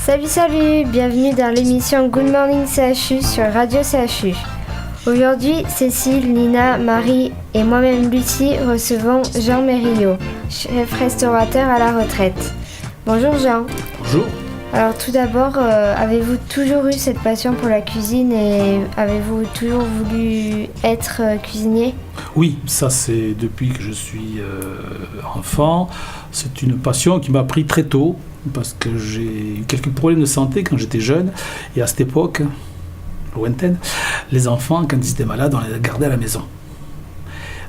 Salut, bienvenue dans l'émission Good Morning CHU sur Radio CHU. Aujourd'hui, Cécile, Nina, Marie et moi-même Lucie recevons Jean Mérillot, chef restaurateur à la retraite. Bonjour Jean. Bonjour. Alors tout d'abord, avez-vous toujours eu cette passion pour la cuisine et avez-vous toujours voulu être cuisinier ? Oui, ça c'est depuis que je suis enfant. C'est une passion qui m'a pris très tôt parce que j'ai eu quelques problèmes de santé quand j'étais jeune. Et à cette époque, lointaine, les enfants, quand ils étaient malades, on les gardait à la maison.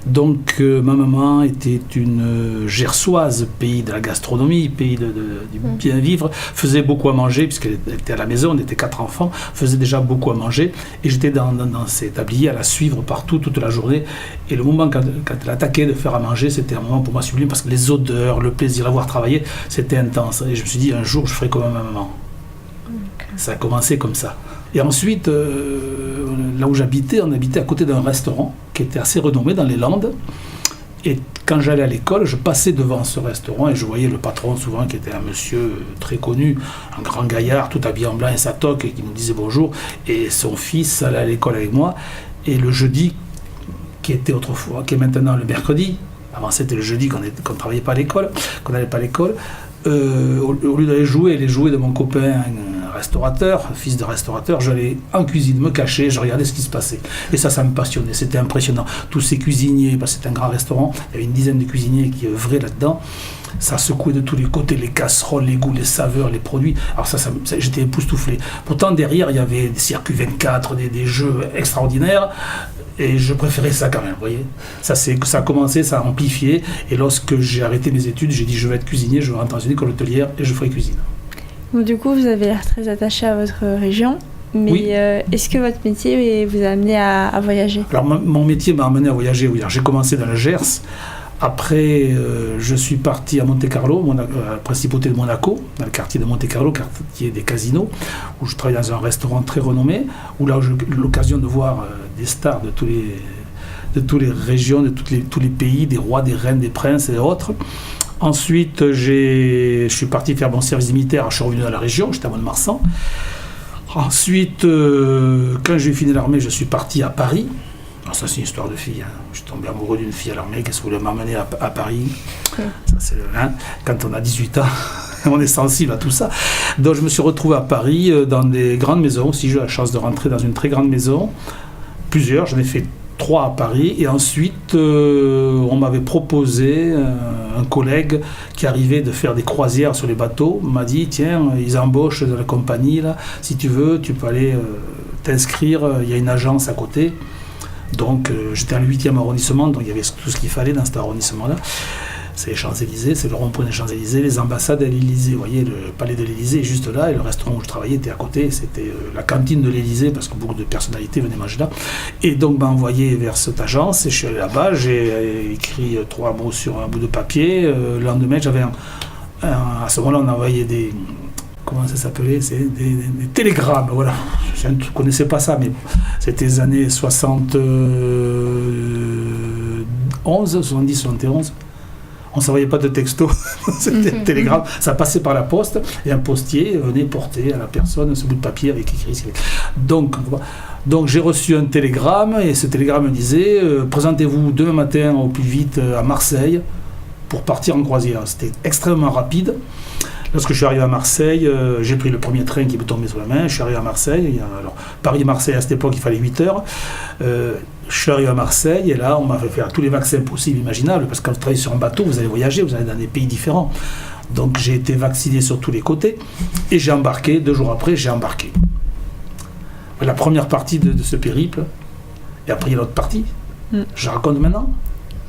Donc ma maman était une gersoise, pays de la gastronomie, pays du bien vivre, faisait beaucoup à manger, puisqu'elle était à la maison, on était 4 enfants, faisait déjà beaucoup à manger, et j'étais dans cet tablier à la suivre partout, toute la journée, et le moment quand elle attaquait de faire à manger, c'était un moment pour moi sublime, parce que les odeurs, le plaisir à voir travailler, c'était intense, et je me suis dit, un jour, je ferai comme ma maman. Okay. Ça a commencé comme ça. Et ensuite, là où j'habitais, on habitait à côté d'un restaurant qui était assez renommé dans les Landes. Et quand j'allais à l'école, je passais devant ce restaurant et je voyais le patron souvent qui était un monsieur très connu, un grand gaillard, tout habillé en blanc et sa toque, et qui nous disait bonjour. Et son fils allait à l'école avec moi. Et le jeudi, qui était autrefois, qui est maintenant le mercredi, avant c'était le jeudi qu'on ne travaillait pas à l'école, qu'on n'allait pas à l'école, au lieu d'aller jouer les jouets de mon copain restaurateur, fils de restaurateur, j'allais en cuisine me cacher, je regardais ce qui se passait. Et ça me passionnait, c'était impressionnant. Tous ces cuisiniers, parce que c'était un grand restaurant, il y avait une dizaine de cuisiniers qui œuvraient là-dedans. Ça secouait de tous les côtés, les casseroles, les goûts, les saveurs, les produits. Alors ça j'étais époustouflé. Pourtant, derrière, il y avait des circuits 24, des jeux extraordinaires. Et je préférais ça quand même, vous voyez. Ça a commencé, ça a amplifié. Et lorsque j'ai arrêté mes études, j'ai dit je vais être cuisinier, je vais rentrer dans une école hôtelière et je ferai cuisine. Donc, du coup, vous avez l'air très attaché à votre région. Mais oui. Est-ce que votre métier vous a amené à voyager ? Alors mon métier m'a amené à voyager, oui. Alors, j'ai commencé dans le Gers. Après, je suis parti à Monte-Carlo, à la principauté de Monaco, dans le quartier de Monte-Carlo, quartier des casinos, où je travaillais dans un restaurant très renommé, où là j'ai eu l'occasion de voir des stars de toutes les régions, de tous les pays, des rois, des reines, des princes et autres. Ensuite, je suis parti faire mon service militaire, je suis revenu dans la région, j'étais à Mont-de-Marsan. Ensuite, quand j'ai fini l'armée, je suis parti à Paris. Alors ça, c'est une histoire de fille. Hein. Je suis tombé amoureux d'une fille à l'armée qui voulait m'emmener à Paris. Ça, c'est quand on a 18 ans, on est sensible à tout ça. Donc, je me suis retrouvé à Paris dans des grandes maisons. Aussi, j'ai eu la chance de rentrer dans une très grande maison. Plusieurs, j'en ai fait 3 à Paris. Et ensuite, on m'avait proposé, un collègue qui arrivait de faire des croisières sur les bateaux, m'a dit, tiens, ils embauchent de la compagnie, là. Si tu veux, tu peux aller t'inscrire. Il y a une agence à côté. Donc j'étais dans le 8e arrondissement, donc il y avait tout ce qu'il fallait dans cet arrondissement-là. C'est les Champs-Élysées, c'est le rond-point des Champs-Élysées, les ambassades à l'Élysée. Vous voyez, le palais de l'Élysée est juste là, et le restaurant où je travaillais était à côté, c'était la cantine de l'Élysée, parce que beaucoup de personnalités venaient manger là. Et donc m'a envoyé vers cette agence, et je suis allé là-bas, j'ai écrit 3 mots sur un bout de papier. Le lendemain, j'avais à ce moment-là, on envoyait des... Comment ça s'appelait ? C'est des télégrammes, voilà. Je ne connaissais pas ça, mais c'était les années 71, 70, 71. On ne s'envoyait pas de texto, c'était un télégramme. Ça passait par la poste, et un postier venait porter à la personne ce bout de papier avec écrit. Donc j'ai reçu un télégramme, et ce télégramme me disait présentez-vous demain matin au plus vite à Marseille pour partir en croisière. C'était extrêmement rapide. Lorsque je suis arrivé à Marseille, j'ai pris le premier train qui me tombait sous la main. Je suis arrivé à Marseille. Alors, Paris-Marseille, à cette époque, il fallait 8 heures. Je suis arrivé à Marseille et là, on m'a fait faire tous les vaccins possibles, imaginables, parce que quand vous travaillez sur un bateau, vous allez voyager, vous allez dans des pays différents. Donc, j'ai été vacciné sur tous les côtés et j'ai embarqué. 2 jours après, j'ai embarqué. La première partie de ce périple, et après, il y a l'autre partie. Je raconte maintenant.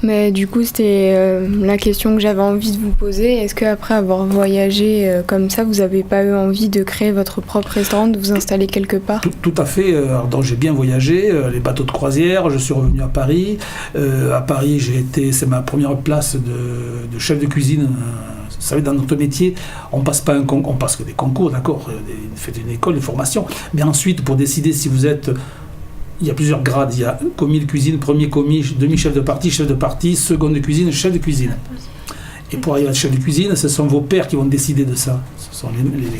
Mais du coup, c'était la question que j'avais envie de vous poser. Est-ce qu'après avoir voyagé comme ça, vous n'avez pas eu envie de créer votre propre restaurant, de vous installer quelque part ? Tout à fait. Donc j'ai bien voyagé, les bateaux de croisière, je suis revenu à Paris. À Paris, c'est ma première place de chef de cuisine. Vous savez, dans notre métier, on passe pas on passe que des concours, d'accord, faites une école de formation. Mais ensuite, pour décider si vous êtes... Il y a plusieurs grades, il y a commis de cuisine, premier commis, demi-chef de partie, second de cuisine, chef de cuisine. Et pour arriver à être chef de cuisine, ce sont vos pairs qui vont décider de ça. Ce sont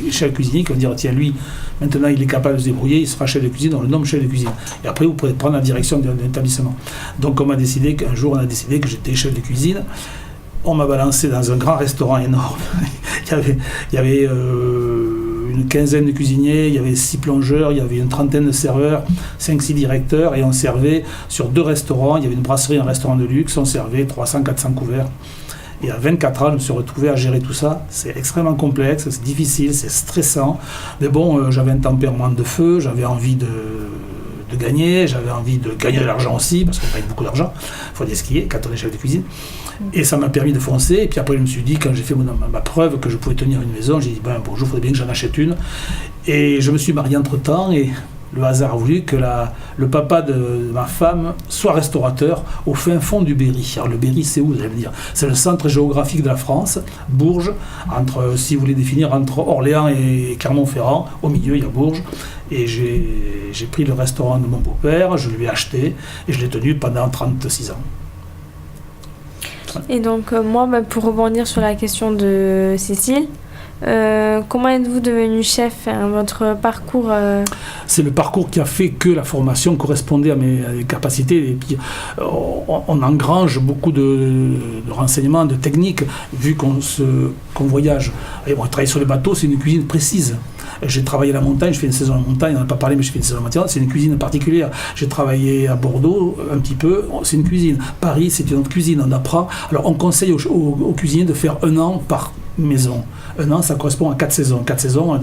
les chefs cuisiniers qui vont dire, tiens, lui, maintenant il est capable de se débrouiller, il sera chef de cuisine, on le nomme chef de cuisine. Et après, vous pourrez prendre la direction d'un établissement. Donc on a décidé qu'un jour, on a décidé que j'étais chef de cuisine. On m'a balancé dans un grand restaurant énorme. il y avait une quinzaine de cuisiniers, il y avait 6 plongeurs, il y avait une trentaine de serveurs, 5-6 directeurs, et on servait sur 2 restaurants. Il y avait une brasserie et un restaurant de luxe, on servait 300-400 couverts. Et à 24 ans, je me suis retrouvé à gérer tout ça. C'est extrêmement complexe, c'est difficile, c'est stressant. Mais bon, j'avais un tempérament de feu, j'avais envie de gagner, j'avais envie de gagner de l'argent aussi, parce qu'on gagne beaucoup d'argent, il faut dire ce qu'il y a quand on est chef de cuisine. Et ça m'a permis de foncer. Et puis après, je me suis dit, quand j'ai fait ma preuve que je pouvais tenir une maison, j'ai dit, bonjour, il faudrait bien que j'en achète une. Et je me suis marié entre-temps, et le hasard a voulu que le papa de ma femme soit restaurateur au fin fond du Berry. Alors le Berry, c'est où, vous allez me dire? C'est le centre géographique de la France, Bourges, si vous voulez définir, entre Orléans et Clermont-Ferrand. Au milieu, il y a Bourges. Et j'ai pris le restaurant de mon beau-père, je lui ai acheté, et je l'ai tenu pendant 36 ans. Et donc, moi, pour rebondir sur la question de Cécile, comment êtes-vous devenu chef, votre parcours C'est le parcours qui a fait que la formation correspondait à mes capacités. Et puis, on engrange beaucoup de renseignements, de techniques, vu qu'on voyage. Et bon, travailler sur les bateaux, c'est une cuisine précise. J'ai travaillé à la montagne, je fais une saison à la montagne, on n'en a pas parlé, mais je fais une saison à la montagne, c'est une cuisine particulière. J'ai travaillé à Bordeaux un petit peu, c'est une cuisine. Paris, c'est une autre cuisine, on apprend. Alors on conseille aux cuisiniers de faire 1 an par maison. 1 an, ça correspond à 4 saisons. 4 saisons,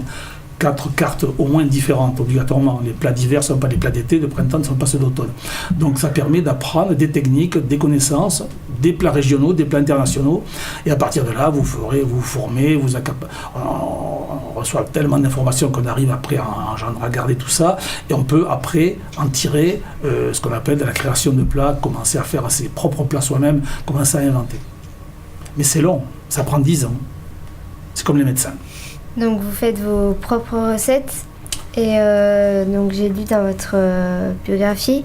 4 cartes au moins différentes, obligatoirement. Les plats d'hiver ne sont pas les plats d'été, de printemps ne sont pas ceux d'automne. Donc ça permet d'apprendre des techniques, des connaissances, des plats régionaux, des plats internationaux. Et à partir de là, vous formez, on reçoit tellement d'informations qu'on arrive après à garder tout ça. Et on peut après en tirer ce qu'on appelle de la création de plats, commencer à faire ses propres plats soi-même, commencer à inventer. Mais c'est long, ça prend 10 ans. C'est comme les médecins. Donc vous faites vos propres recettes et donc j'ai lu dans votre biographie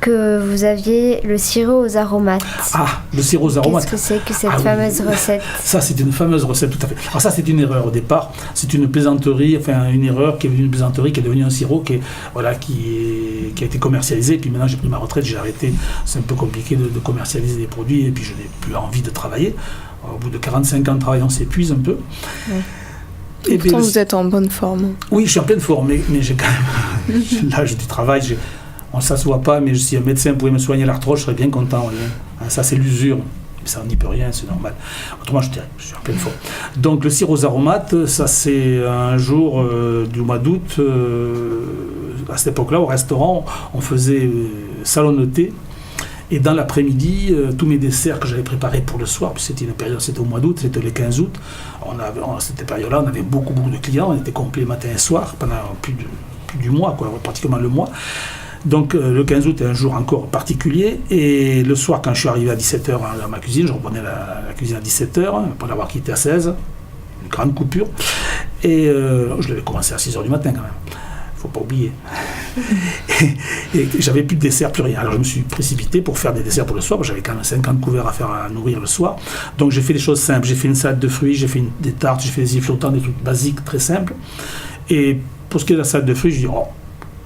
que vous aviez le sirop aux aromates. Ah, le sirop aux aromates. Qu'est-ce que c'est que cette fameuse recette? Ça, c'est une fameuse recette, tout à fait. Alors ça, c'est une erreur au départ. C'est une plaisanterie, enfin une erreur qui est devenue une plaisanterie, qui est devenue un sirop qui a été commercialisé. Puis maintenant, j'ai pris ma retraite, j'ai arrêté. C'est un peu compliqué de commercialiser des produits et puis je n'ai plus envie de travailler. Au bout de 45 ans de travail, on s'épuise un peu. Ouais. Et pourtant, vous êtes en bonne forme. Oui, je suis en pleine forme, mais j'ai quand même l'âge du travail. Ça ne se voit pas, mais si un médecin pouvait me soigner l'arthrose, je serais bien content. Ça, c'est l'usure. Ça, on n'y peut rien, c'est normal. Autrement, je dirais, je suis en pleine forme. Donc, le sirop aux aromates, ça, c'est un jour du mois d'août. À cette époque-là, au restaurant, on faisait salonneter. Et dans l'après-midi, tous mes desserts que j'avais préparés pour le soir, puis c'était une période, c'était au mois d'août, c'était le 15 août, à cette période-là, on avait beaucoup de clients, on était complet matin et soir, pendant plus du mois, pratiquement le mois. Donc le 15 août est un jour encore particulier, et le soir, quand je suis arrivé à 17h dans ma cuisine, je reprenais la cuisine à 17h, après l'avoir quitté à 16h, une grande coupure, et je l'avais commencé à 6h du matin quand même. Faut pas oublier. et j'avais plus de dessert, plus rien. Alors je me suis précipité pour faire des desserts pour le soir, parce que j'avais quand même 50 couverts à nourrir le soir. Donc j'ai fait des choses simples. J'ai fait une salade de fruits, j'ai fait des tartes, j'ai fait des îles flottantes, des trucs basiques, très simples. Et pour ce qui est de la salade de fruits, je dis,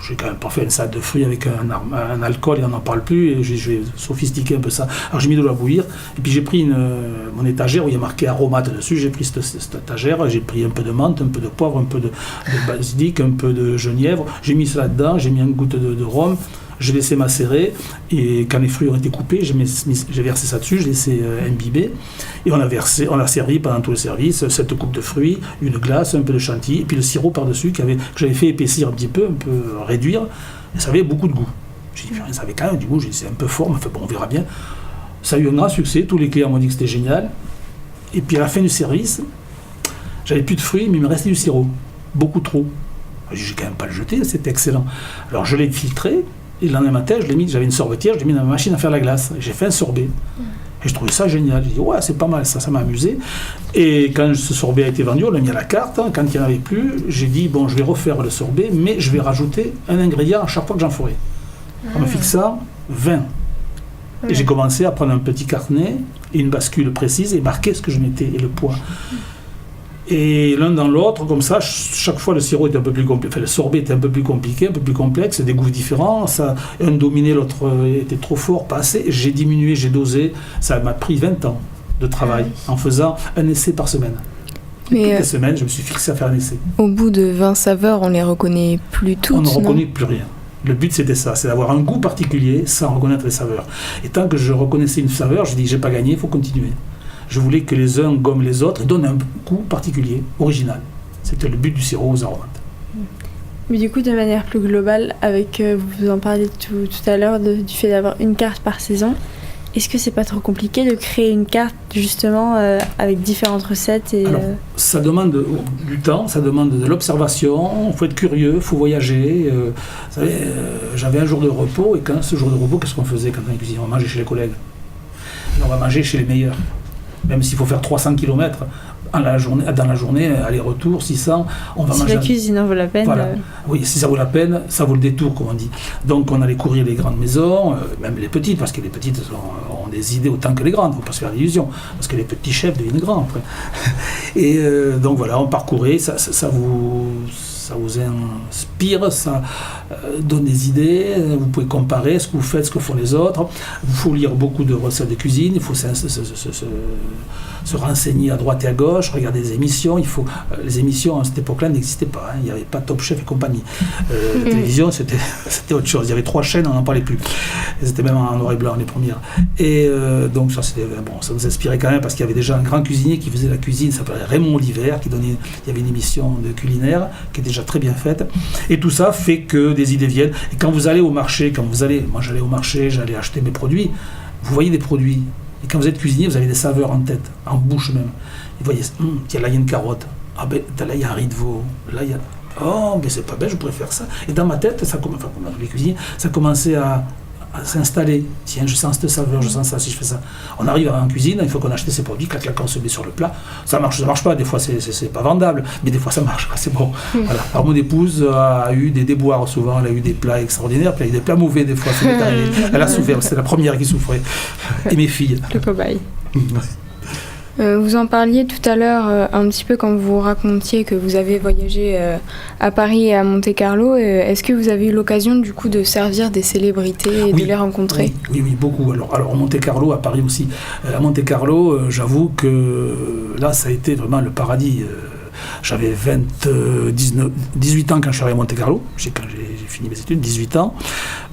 je n'ai quand même pas fait une salade de fruits avec un alcool, et on n'en parle plus, et je vais sophistiquer un peu ça. Alors j'ai mis de l'eau à bouillir, et puis j'ai pris mon étagère où il y a marqué aromates dessus, j'ai pris cette étagère, j'ai pris un peu de menthe, un peu de poivre, un peu de basilic, un peu de genièvre, j'ai mis ça là-dedans, j'ai mis une goutte de rhum, j'ai laissé macérer, et quand les fruits ont été coupés, j'ai versé ça dessus, j'ai laissé imbiber, et on a servi pendant tout le service 7 coupes de fruits, une glace, un peu de chantilly, et puis le sirop par-dessus que j'avais fait épaissir un peu réduire, et ça avait beaucoup de goût. J'ai dit, ça avait quand même du goût, j'ai dit, c'est un peu fort, mais enfin, bon, on verra bien. Ça a eu un grand succès, tous les clients m'ont dit que c'était génial, et puis à la fin du service, j'avais plus de fruits, mais il me restait du sirop, beaucoup trop. J'ai quand même pas le jeté, c'était excellent. Alors je l'ai filtré, et le lendemain matin, j'avais une sorbetière, je l'ai mis dans ma machine à faire la glace. Et j'ai fait un sorbet. Et je trouvais ça génial. J'ai dit, ouais, c'est pas mal, ça m'a amusé. Et quand ce sorbet a été vendu, on l'a mis à la carte. Quand il n'y en avait plus, j'ai dit, bon, je vais refaire le sorbet, mais je vais rajouter un ingrédient à chaque fois que j'en ferai. On me fixe ça, 20. Et j'ai commencé à prendre un petit carnet et une bascule précise et marquait ce que je mettais et le poids. Et l'un dans l'autre, comme ça, chaque fois le sirop était un peu plus compliqué, enfin le sorbet était un peu plus compliqué, un peu plus complexe, des goûts différents, un dominait, l'autre était trop fort, pas assez, j'ai diminué, j'ai dosé, ça m'a pris 20 ans de travail en faisant un essai par semaine. Mais toutes les semaines, je me suis fixé à faire un essai. Au bout de 20 saveurs, on les reconnaît plus toutes, on ne non reconnaît plus rien. Le but c'était ça, c'est d'avoir un goût particulier sans reconnaître les saveurs. Et tant que je reconnaissais une saveur, je dis j'ai pas gagné, il faut continuer. Je voulais que les uns gomment les autres et donnent un goût particulier, original. C'était le but du sirop aux aromates. Mais du coup, de manière plus globale, avec vous en parliez tout à l'heure du fait d'avoir une carte par saison, est-ce que c'est pas trop compliqué de créer une carte justement avec différentes recettes Alors, ça demande du temps, ça demande de l'observation, il faut être curieux, il faut voyager. Vous savez, j'avais un jour de repos et ce jour de repos, qu'est-ce qu'on faisait quand on cuisinait? On mangeait chez les collègues. Et on va manger chez les meilleurs. Même s'il faut faire 300 km dans la journée, aller-retour, 600, on va si manger. Si la cuisine en vaut la peine. Voilà. Oui, si ça vaut la peine, ça vaut le détour, comme on dit. Donc on allait courir les grandes maisons, même les petites, parce que les petites ont des idées autant que les grandes, il ne faut pas se faire d'illusions, parce que les petits chefs deviennent grands après. Et donc voilà, on parcourait, ça vous inspire, ça donne des idées, vous pouvez comparer ce que vous faites, ce que font les autres. Il faut lire beaucoup de recettes de cuisine, il faut se renseigner à droite et à gauche, regarder des émissions. Les émissions à cette époque-là n'existaient pas, il n'y avait pas Top Chef et compagnie. La télévision, c'était autre chose. Il y avait 3 chaînes, on n'en parlait plus. C'était même en noir et blanc, les premières. Et donc ça nous inspirait quand même, parce qu'il y avait déjà un grand cuisinier qui faisait la cuisine, ça s'appelait Raymond Oliver, il y avait une émission de culinaire qui était déjà très bien faite. Et tout ça fait que des idées viennent. Et quand vous allez au marché, moi j'allais au marché, j'allais acheter mes produits, vous voyez des produits. Et quand vous êtes cuisinier, vous avez des saveurs en tête, en bouche même. Vous voyez, là il y a une carotte, là il y a un riz de veau, là il y a... Oh, mais c'est pas bête, je pourrais faire ça. Et dans ma tête, comme les cuisiniers, ça commençait à s'installer. Tiens, je sens cette saveur, je sens ça, si je fais ça. On arrive en cuisine, il faut qu'on achète ces produits, clac, on se met sur le plat. Ça marche pas, des fois c'est pas vendable, mais des fois ça marche, c'est bon. Voilà. Alors mon épouse a eu des déboires souvent, elle a eu des plats extraordinaires, puis elle a eu des plats mauvais des fois, elle a souffert, c'était la première qui souffrait. Et mes filles. Le cobaye. Vous en parliez tout à l'heure un petit peu quand vous racontiez que vous avez voyagé à Paris et à Monte-Carlo. Est-ce que vous avez eu l'occasion du coup de servir des célébrités et de les rencontrer? Oui, beaucoup. Alors Monte-Carlo, à Paris aussi. À Monte-Carlo, j'avoue que là, ça a été vraiment le paradis. J'avais 18 ans quand je suis arrivé à Monte-Carlo, quand j'ai fini mes études, 18 ans.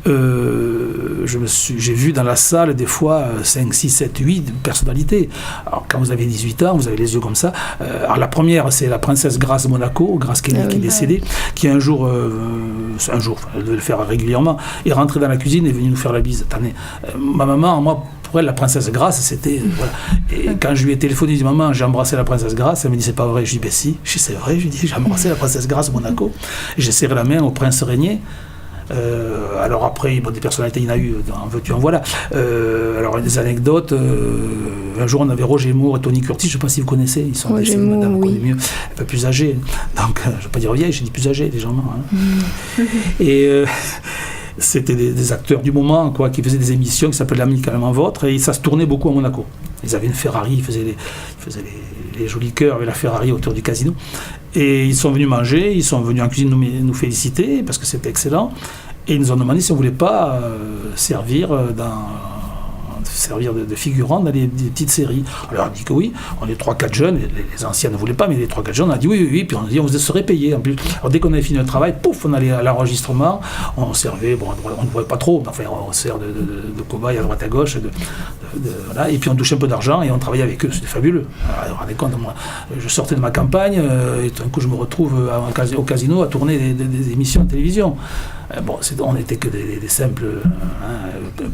J'ai vu dans la salle des fois 5, 6, 7, 8 personnalités. Alors quand vous avez 18 ans, vous avez les yeux comme ça. Alors la première, c'est la princesse Grace Monaco, Grace Kelly, qui est décédée, qui un jour, elle devait le faire régulièrement, est rentrée dans la cuisine et est venue nous faire la bise. Attendez, ma maman, moi, pour elle, la princesse Grace, c'était... voilà. Et quand je lui ai téléphoné, je dis « Maman, j'ai embrassé la princesse Grace », elle me dit « C'est pas vrai ». Je dis « Ben si, c'est vrai ». Je lui dis « J'ai embrassé la princesse Grace Monaco ». J'ai serré la main au prince Régnier. Alors après, des personnalités, il y en a eu, en veux-tu, en voilà. Alors des anecdotes, un jour on avait Roger Moore et Tony Curtis, je ne sais pas si vous connaissez, ils sont Roger Moore, madame oui. Mieux, un peu plus âgés, donc je ne vais pas dire vieille, j'ai dit plus âgés légèrement. Hein. Et c'était des acteurs du moment qui faisaient des émissions qui s'appelaient Amicalement Vôtre, et ça se tournait beaucoup à Monaco. Ils avaient une Ferrari, ils faisaient les jolis cœurs avec la Ferrari autour du casino. Et ils sont venus manger, ils sont venus en cuisine nous féliciter parce que c'était excellent. Et ils nous ont demandé si on ne voulait pas servir de figurants dans des petites séries. Alors on dit que oui, on est 3-4 jeunes, les anciens ne voulaient pas, mais les 3-4 jeunes, on a dit oui, puis on a dit on vous serait payé en plus. Alors dès qu'on avait fini le travail, pouf, on allait à l'enregistrement, on servait, on ne voyait pas trop, mais enfin on sert de cobaye à droite à gauche, voilà, et puis on touchait un peu d'argent et on travaillait avec eux, c'était fabuleux. Alors, vous vous rendez compte, moi, je sortais de ma campagne, et tout d'un coup je me retrouve au casino à tourner des émissions de télévision. On n'était que des simples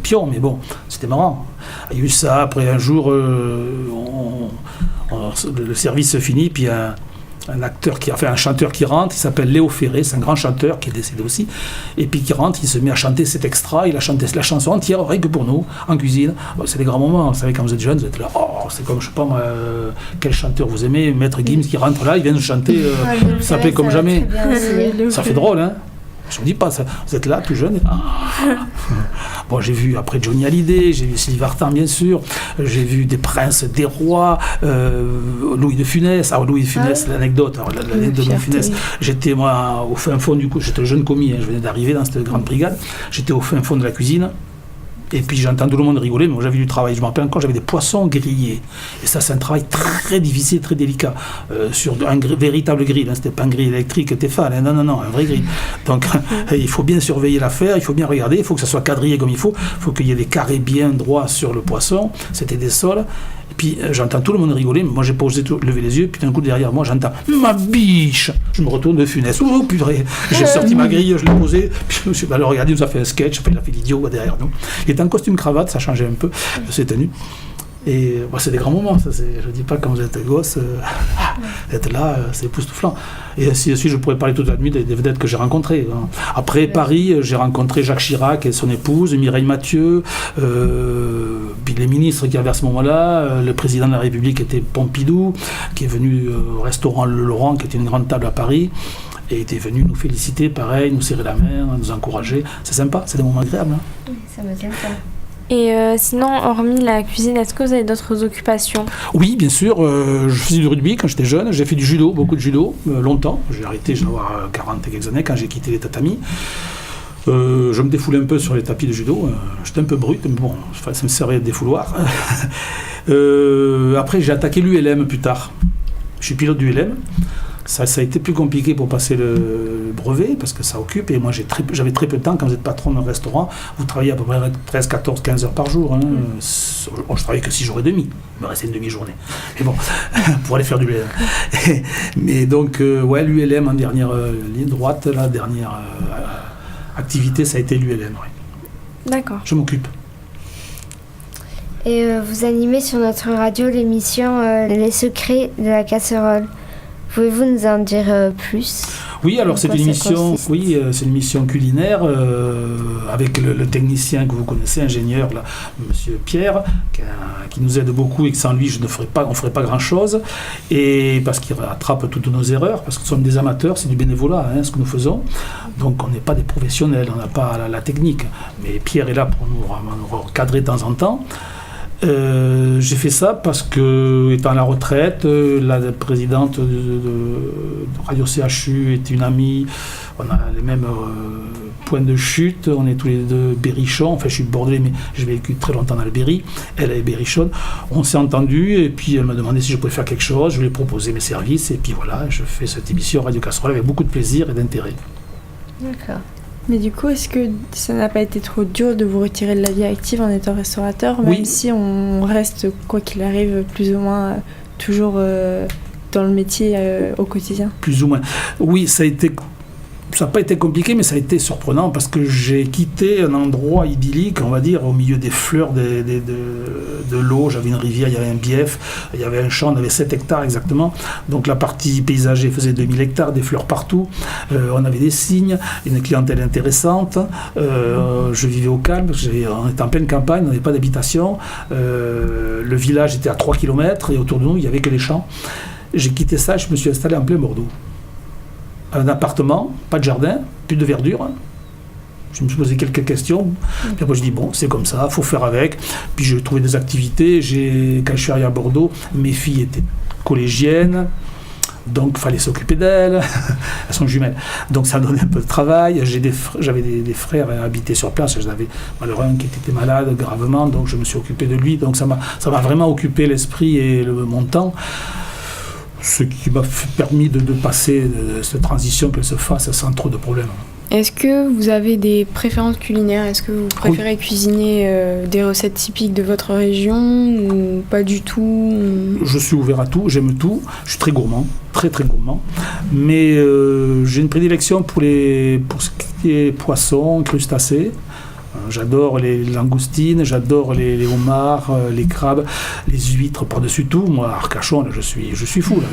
pions, mais bon, c'était marrant. Il y a eu ça, après un jour, le service se finit, puis un acteur un chanteur qui rentre, il s'appelle Léo Ferré, c'est un grand chanteur qui est décédé aussi, et puis qui rentre, il se met à chanter cet extra, il a chanté la chanson entière, rien que pour nous, en cuisine. C'est des grands moments, vous savez, quand vous êtes jeune, vous êtes là, c'est comme, je sais pas moi, quel chanteur vous aimez, Maître Gims qui rentre là, il vient nous chanter, ça s'appelle comme jamais. Ça fait drôle, hein. Je ne dis pas ça. Vous êtes là, tout jeune. Bon, j'ai vu après Johnny Hallyday, j'ai vu Sylvie Vartan, bien sûr. J'ai vu des princes, des rois, Louis de Funès. Alors, Louis de Funès, l'anecdote. Alors, l'anecdote de Louis de Funès. J'étais, moi, au fin fond du coup, j'étais jeune commis, je venais d'arriver dans cette grande brigade. J'étais au fin fond de la cuisine. Et puis j'entends tout le monde rigoler, mais moi j'avais du travail. Je me rappelle encore, j'avais des poissons grillés. Et ça, c'est un travail très difficile, très délicat. Sur un véritable grill. C'était pas un grill électrique Tefal. Non, un vrai grill. Donc il faut bien surveiller l'affaire, il faut bien regarder, il faut que ça soit quadrillé comme il faut qu'il y ait des carrés bien droits sur le poisson. C'était des sols. Et puis j'entends tout le monde rigoler, mais moi j'ai pas osé lever les yeux, puis d'un coup derrière moi j'entends ma biche. Je me retourne de Funès. Oh purée. J'ai sorti ma grille, je l'ai posée, puis je me suis dit, alors regardez, il nous a fait un sketch, il a fait l'idiot derrière nous. Il était en costume cravate, ça changeait un peu de ses tenues. Et c'est des grands moments, ça. Je ne dis pas quand vous êtes gosse, être là, c'est époustouflant. Et ainsi, je pourrais parler toute la nuit des vedettes que j'ai rencontrées. Après Paris, j'ai rencontré Jacques Chirac et son épouse, Mireille Mathieu, puis les ministres qui avaient à ce moment-là, le président de la République était Pompidou, qui est venu au restaurant Le Laurent, qui était une grande table à Paris, et était venu nous féliciter, pareil, nous serrer la main, nous encourager. C'est sympa, c'est des moments agréables. Oui, ça me tient ça. Et sinon, hormis la cuisine, est-ce que vous avez d'autres occupations ? Oui, bien sûr. Je faisais du rugby quand j'étais jeune. J'ai fait du judo, beaucoup de judo, longtemps. J'ai arrêté, je dois avoir 40 et quelques années quand j'ai quitté les tatamis. Je me défoulais un peu sur les tapis de judo. J'étais un peu brut, mais bon, ça me servait de défouloir. Après, j'ai attaqué l'ULM plus tard. Je suis pilote du ULM. Ça a été plus compliqué pour passer le brevet, parce que ça occupe, et moi j'avais très peu de temps. Quand vous êtes patron d'un restaurant, vous travaillez à peu près 13, 14, 15 heures par jour. Je travaillais que 6 jours et demi, il me restait une demi-journée. Mais bon, pour aller faire du ULM. Mais donc, l'ULM en dernière ligne droite, la dernière activité, ça a été l'ULM. Ouais. D'accord. Je m'occupe. Et vous animez sur notre radio l'émission Les secrets de la casserole. Pouvez-vous nous en dire plus ? Oui, alors c'est une émission, c'est une émission culinaire avec le technicien que vous connaissez, ingénieur, là, Monsieur Pierre, qui nous aide beaucoup, et que sans lui, on ne ferait pas grand-chose, et parce qu'il rattrape toutes nos erreurs, parce que nous sommes des amateurs, c'est du bénévolat, ce que nous faisons, donc on n'est pas des professionnels, on n'a pas la technique, mais Pierre est là pour nous recadrer de temps en temps. J'ai fait ça parce que, étant à la retraite, la présidente de Radio CHU est une amie, on a les mêmes points de chute, on est tous les deux berrichons, enfin je suis bordelais mais j'ai vécu très longtemps dans le Berry, elle est berrichonne, on s'est entendu et puis elle m'a demandé si je pouvais faire quelque chose, je lui ai proposé mes services et puis voilà, je fais cette émission Radio Casserole avec beaucoup de plaisir et d'intérêt. D'accord. Mais du coup, est-ce que ça n'a pas été trop dur de vous retirer de la vie active en étant restaurateur, même si on reste, quoi qu'il arrive, plus ou moins toujours dans le métier au quotidien ? Plus ou moins. Oui, ça n'a pas été compliqué, mais ça a été surprenant parce que j'ai quitté un endroit idyllique, on va dire, au milieu des fleurs de l'eau. J'avais une rivière, il y avait un bief, il y avait un champ, on avait 7 hectares exactement. Donc la partie paysager faisait 2000 hectares, des fleurs partout. On avait des cygnes, une clientèle intéressante. Je vivais au calme, on était en pleine campagne, on n'avait pas d'habitation. Le village était à 3 km et autour de nous, il n'y avait que les champs. J'ai quitté ça et je me suis installé en plein Bordeaux. Un appartement, pas de jardin, plus de verdure. Je me suis posé quelques questions. Puis après, je dis, bon, c'est comme ça, il faut faire avec. Puis j'ai trouvé des activités. Quand je suis arrivé à Bordeaux, mes filles étaient collégiennes. Donc, il fallait s'occuper d'elles. Elles sont jumelles. Donc, ça me donnait un peu de travail. J'avais des frères habités sur place. J'avais malheureusement un qui était malade gravement. Donc, je me suis occupé de lui. Donc, ça m'a vraiment occupé l'esprit et mon temps. Ce qui m'a permis de passer cette transition, qu'elle se fasse sans trop de problèmes. Est-ce que vous avez des préférences culinaires ? Est-ce que vous préférez cuisiner des recettes typiques de votre région ou pas du tout ? Je suis ouvert à tout, j'aime tout. Je suis très gourmand, très très gourmand. Mais j'ai une prédilection pour ce qui est poissons, crustacés. J'adore les langoustines, j'adore les homards, les crabes, les huîtres par-dessus tout. Moi, à Arcachon, je suis fou. Là.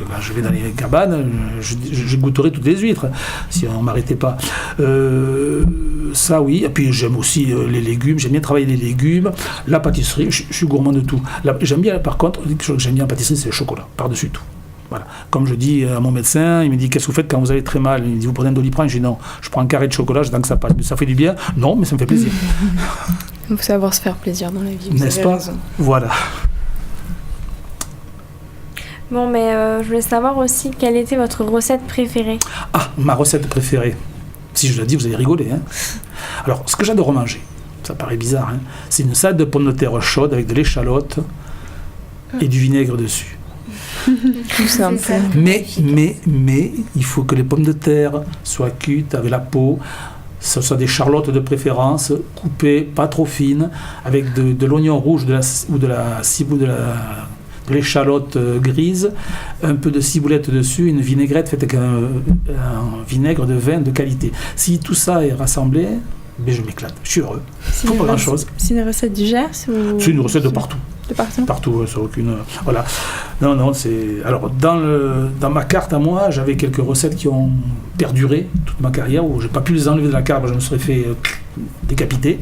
Quand je vais dans les cabanes, je goûterai toutes les huîtres, si on ne m'arrêtait pas. Ça, oui. Et puis, j'aime aussi les légumes. J'aime bien travailler les légumes. La pâtisserie, je suis gourmand de tout. J'aime bien, par contre, quelque chose que j'aime bien en pâtisserie, c'est le chocolat, par-dessus tout. Voilà. Comme je dis à mon médecin, il me dit qu'est-ce que vous faites quand vous avez très mal? Il me dit vous prenez un Doliprane? Je dis non, je prends un carré de chocolat, j'attends que ça passe. Ça fait du bien? Non, mais ça me fait plaisir. Il faut savoir se faire plaisir dans la vie. N'est-ce pas? Voilà. Bon, mais je voulais savoir aussi quelle était votre recette préférée. Ah, ma recette préférée. Si je la dis, vous allez rigoler. Hein. Alors, ce que j'adore manger, ça paraît bizarre, hein, c'est une salade de pommes de terre chaude avec de l'échalote et du vinaigre dessus. Tout simple. Mais, il faut que les pommes de terre soient cuites avec la peau. Ce soit des charlottes de préférence, coupées, pas trop fines, avec de l'oignon rouge ou de l'échalote grise, un peu de ciboulette dessus, une vinaigrette faite avec un vinaigre de vin de qualité. Si tout ça est rassemblé, je m'éclate, je suis heureux. Il ne faut pas grand-chose. C'est une recette du Gers ou... C'est une recette de partout. De partout. Partout, sur aucune... Voilà. Non, c'est... Alors, dans ma carte à moi, j'avais quelques recettes qui ont perduré toute ma carrière, où je n'ai pas pu les enlever de la carte, je me serais fait décapiter.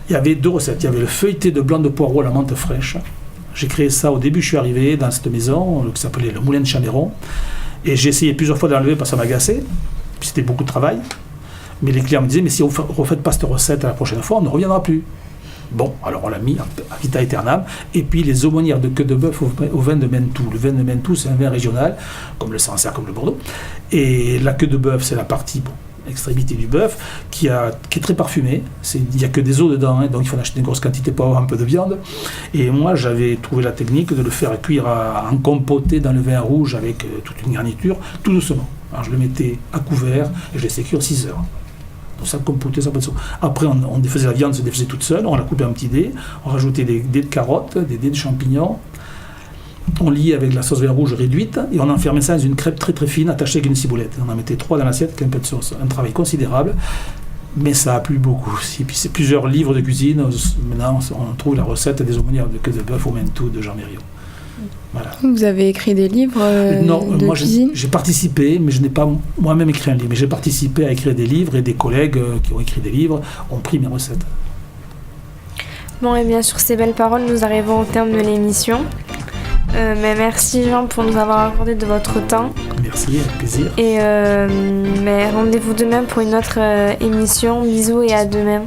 Il y avait 2 recettes. Il y avait le feuilleté de blanc de poireau à la menthe fraîche. J'ai créé ça au début, je suis arrivé dans cette maison, qui s'appelait le Moulin de Chanéron. Et j'ai essayé plusieurs fois de l'enlever parce que ça m'agaçait. Puis c'était beaucoup de travail. Mais les clients me disaient, mais si vous ne refaites pas cette recette la prochaine fois, on ne reviendra plus. Bon, alors on l'a mis à vita aeternam. Et puis les aumônières de queue de bœuf au vin de Mentou. Le vin de Mentou, c'est un vin régional, comme le Sancerre, comme le Bordeaux. Et la queue de bœuf, c'est la partie extrémité du bœuf, qui est très parfumée. Il n'y a que des os dedans, hein, donc il faut en acheter une grosse quantité pour avoir un peu de viande. Et moi, j'avais trouvé la technique de le faire cuire en compoté dans le vin rouge avec toute une garniture, tout doucement. Alors je le mettais à couvert et je laissais cuire 6 heures. Donc ça compotait, ça passe. Après, on défaisait la viande, se défaisait toute seule, on la coupait en petits dés, on rajoutait des dés de carottes, des dés de champignons, on liait avec la sauce vin rouge réduite et on enfermait ça dans une crêpe très très fine attachée avec une ciboulette. On en mettait 3 dans l'assiette avec un peu de sauce. Un travail considérable, mais ça a plu beaucoup. Et puis c'est plusieurs livres de cuisine. Maintenant, on trouve la recette des aumônières de queue de bœuf au Mentou de Jean Mériot. Voilà. Vous avez écrit des livres de cuisine? J'ai participé, mais je n'ai pas moi-même écrit un livre. Mais j'ai participé à écrire des livres et des collègues qui ont écrit des livres ont pris mes recettes. Bon, et bien sur ces belles paroles, nous arrivons au terme de l'émission. Mais merci Jean pour nous avoir accordé de votre temps. Merci, avec plaisir. Et mais rendez-vous demain pour une autre émission. Bisous et à demain.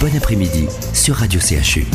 Bon après-midi sur Radio CHU.